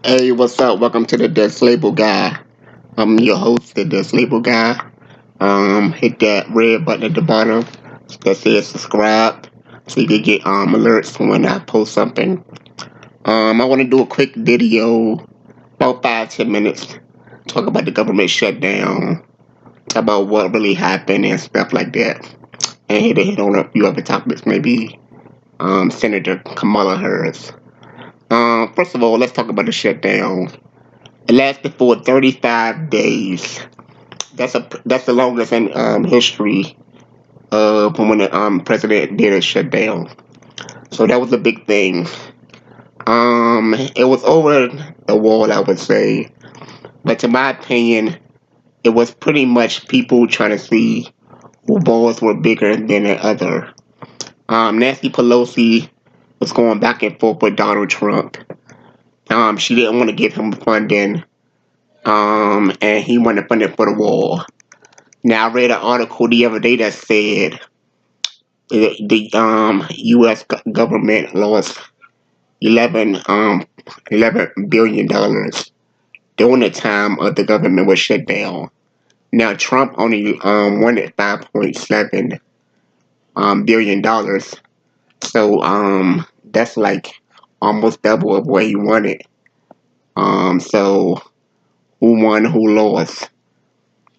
Hey, what's up? Welcome to the Desk Label Guy. I'm your host, the Desk Label Guy. Hit that red button at the bottom that says subscribe so you can get alerts when I post something. I want to do a quick video, about 5-10 minutes, talk about the government shutdown, talk about what really happened and stuff like that, and hit on a few other topics, maybe Senator Kamala Harris. First of all, let's talk about the shutdown. It lasted for 35 days. That's the longest in history from when the president did a shutdown. So that was a big thing. It was over the wall, I would say, but to my opinion, it was pretty much people trying to see who balls were bigger than the other. Nancy Pelosi was going back and forth with Donald Trump. She didn't want to give him funding, and he wanted funding for the wall. Now, I read an article the other day that said the U.S. government lost 11 billion dollars during the time of the government was shut down. Now, Trump only wanted 5.7 billion dollars, so that's like almost double of what he wanted. So who won? Who lost?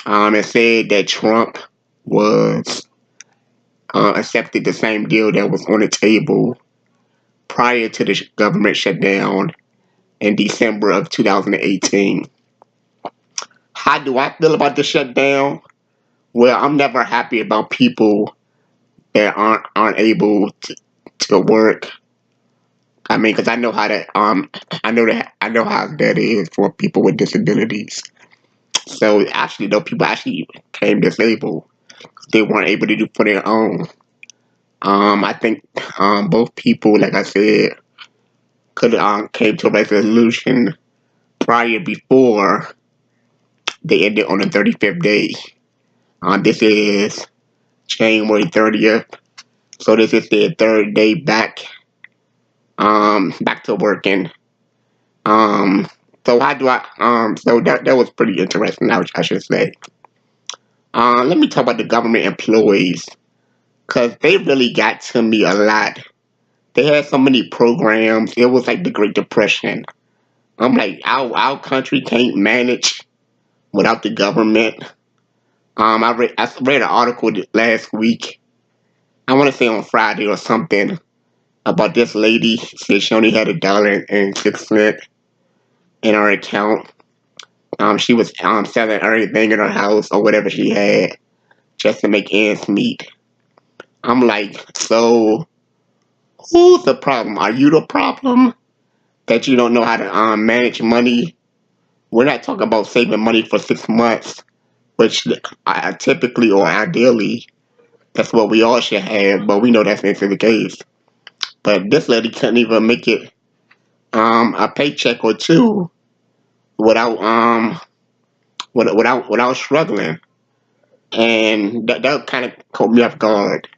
It said that Trump was accepted the same deal that was on the table prior to the government shutdown in December of 2018. How do I feel about the shutdown? Well, I'm never happy about people that aren't able to work. I mean, because I know how that I know how that is for people with disabilities. So actually, though, people actually became disabled. They weren't able to do for their own. I think both people, like I said, could came to a resolution prior before they ended on the 35th day. This is January 30th, so this is their third day back to working. So how do I so that was pretty interesting, I should say. Let me talk about the government employees, cause they really got to me a lot. They had so many programs. It was like the Great Depression. I'm like, our country can't manage without the government. I read an article last week. I want to say on Friday or something about this lady said she only had $1.06 in her account. She was selling everything in her house or whatever she had just to make ends meet. I'm like, so who's the problem? Are you the problem that you don't know how to manage money? We're not talking about saving money for 6 months, which typically or ideally that's what we all should have, but we know that's not the case. But this lady couldn't even make it a paycheck or two without without struggling, and that kind of caught me off guard.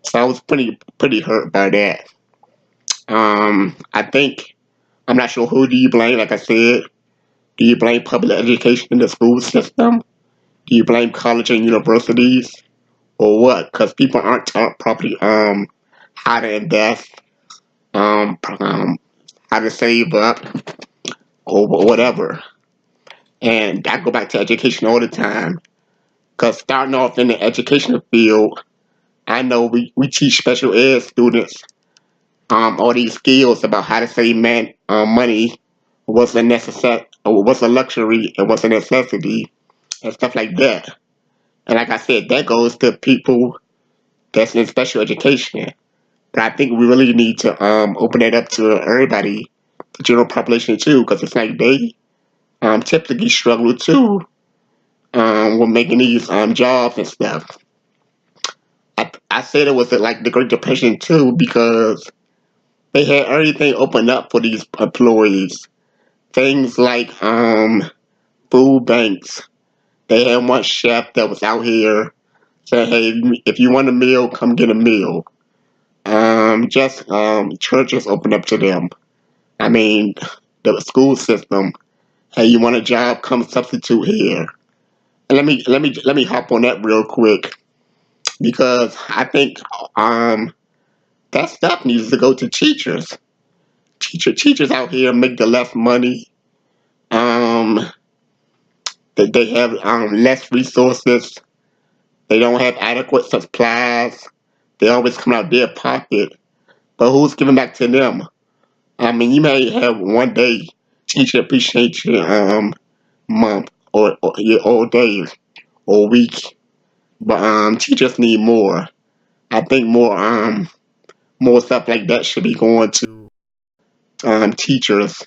So I was pretty hurt by that. I think I'm not sure who do you blame. Like I said, do you blame public education in the school system? Do you blame college and universities, or what? Because people aren't taught properly how to invest, how to save up, or whatever. And I go back to education all the time. Because starting off in the educational field, I know we teach special ed students all these skills about how to save money, what's a what's a luxury, and what's a necessity, and stuff like that. And like I said, that goes to people that's in special education. But I think we really need to open it up to everybody, the general population too, because it's like they typically struggle too with making these jobs and stuff. I said it was like the Great Depression too because they had everything open up for these employees. Things like food banks. They had one chef that was out here saying, "Hey, if you want a meal, come get a meal." Just churches open up to them. I mean, the school system. Hey, you want a job? Come substitute here. And let me hop on that real quick because I think um that stuff needs to go to teachers. Teachers out here make the less money. Um, they have less resources. They don't have adequate supplies. They always come out their pocket. But who's giving back to them? I mean, you may have one day teacher appreciation month or your all days or week, but teachers need more. I think more stuff like that should be going to teachers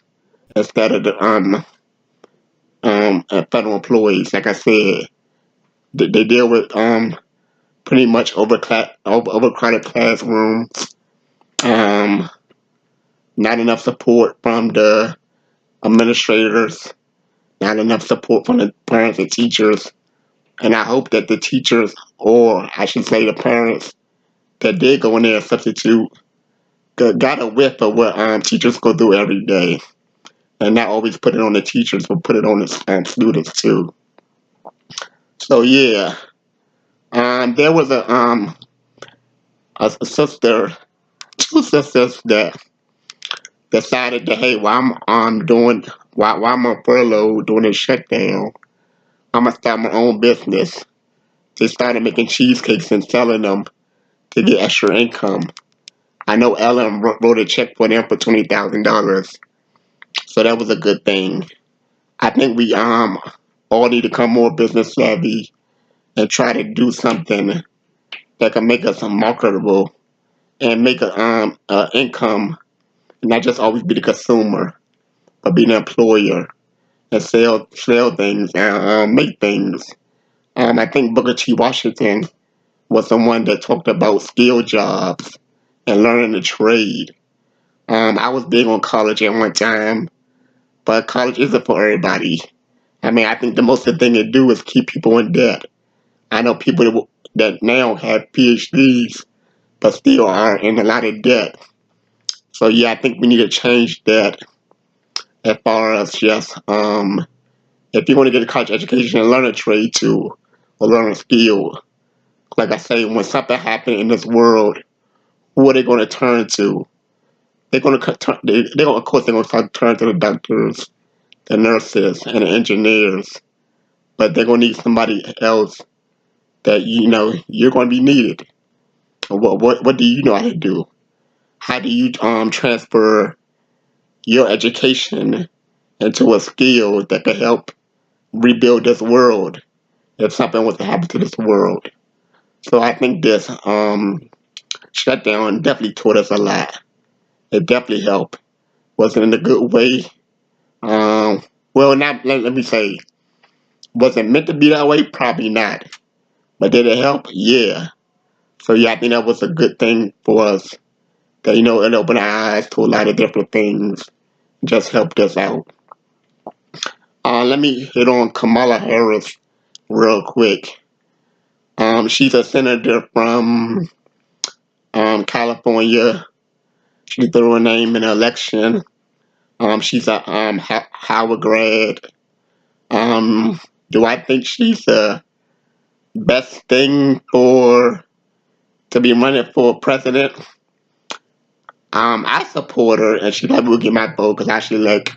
instead of the federal employees. Like I said, they deal with pretty much overcrowded classrooms. Um, Not enough support from the administrators. Not enough support from the parents and teachers. And I hope that the teachers, or I should say the parents, that did go in there and substitute, got a whiff of what teachers go through every day. And not always put it on the teachers, but put it on the students too. So yeah, there was a sister, two sisters that decided that hey, while while I'm on furlough doing a shutdown, I'm gonna start my own business. They started making cheesecakes and selling them to get extra income. I know Ellen wrote a check for them for $20,000, so that was a good thing. I think we all need to become more business savvy and try to do something that can make us marketable and make a income, not just always be the consumer, but be the employer and sell things and make things. I think Booker T. Washington was someone that talked about skill jobs and learning the trade. I was big on college at one time, but college isn't for everybody. I mean, I think the most thing to do is keep people in debt. I know people that now have PhDs, but still are in a lot of debt. So yeah, I think we need to change that as far as just if you want to get a college education and learn a trade too, or learn a skill. Like I say, when something happens in this world, who are they going to turn to? They're going to of course they're going to start turn to the doctors, the nurses, and the engineers. But they're going to need somebody else that you're going to be needed. What do you know how to do? How do you transfer your education into a skill that could help rebuild this world if something was to happen to this world? So I think this shutdown definitely taught us a lot. It definitely helped. Was it in a good way? Um, well, not let me say, was it meant to be that way? Probably not. But did it help? Yeah. So yeah, I think that was a good thing for us. That it opened our eyes to a lot of different things. Just helped us out. Let me hit on Kamala Harris real quick. She's a senator from California. She threw her name in an election. She's a Howard grad. Do I think she's the best thing to be running for president? I support her, and she probably will get my vote because I actually like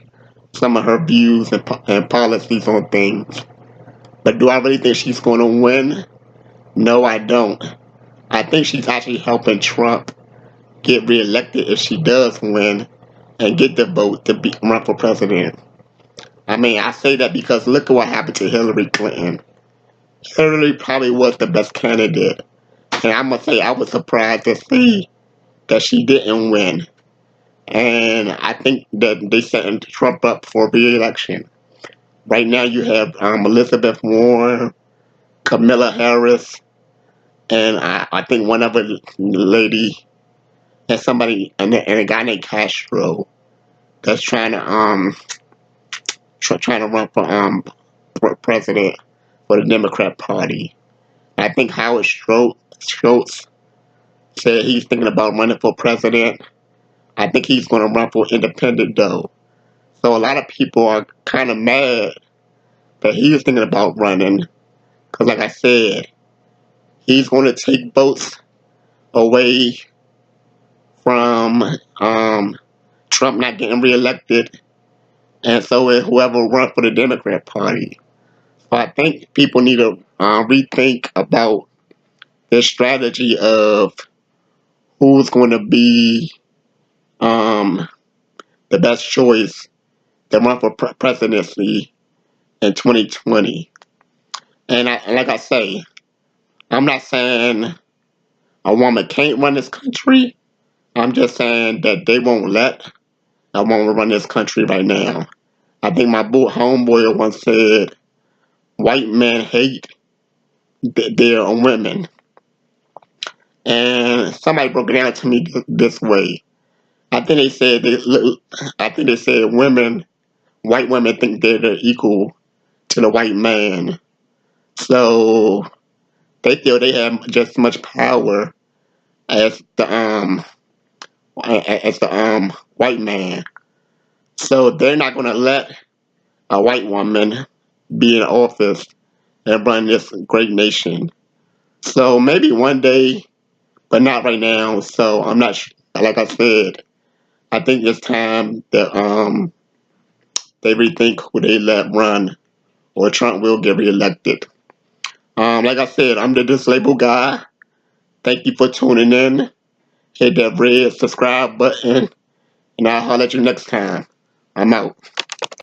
some of her views and policies on things. But do I really think she's going to win? No, I don't. I think she's actually helping Trump get reelected if she does win and get the vote to run for president. I mean, I say that because look at what happened to Hillary Clinton. Hillary probably was the best candidate. And I must say, I was surprised to see that she didn't win. And I think that they setting Trump up for re-election. Right now, you have Elizabeth Warren, Kamala Harris, and I think one other lady, and somebody, and a guy named Castro that's trying to trying to run for president for the Democrat Party. I think Howard Schultz said he's thinking about running for president. I think he's going to run for independent though. So a lot of people are kind of mad that he's thinking about running. Because like I said, he's going to take votes away from Trump not getting reelected. And so is whoever run for the Democrat Party. So I think people need to rethink about their strategy of who's going to be the best choice to run for presidency in 2020. And like I say, I'm not saying a woman can't run this country. I'm just saying that they won't let a woman run this country right now. I think my homeboy once said, white men hate their women. And somebody broke it down to me this way. I think they said white women think they're equal to the white man. So they feel they have just as much power as the white man. So they're not gonna let a white woman be in office and run this great nation. So maybe one day, but not right now. So I'm not like I said. I think it's time that they rethink who they let run, or Trump will get reelected. Like I said, I'm the disabled guy. Thank you for tuning in. Hit that red subscribe button, and I'll holler at you next time. I'm out.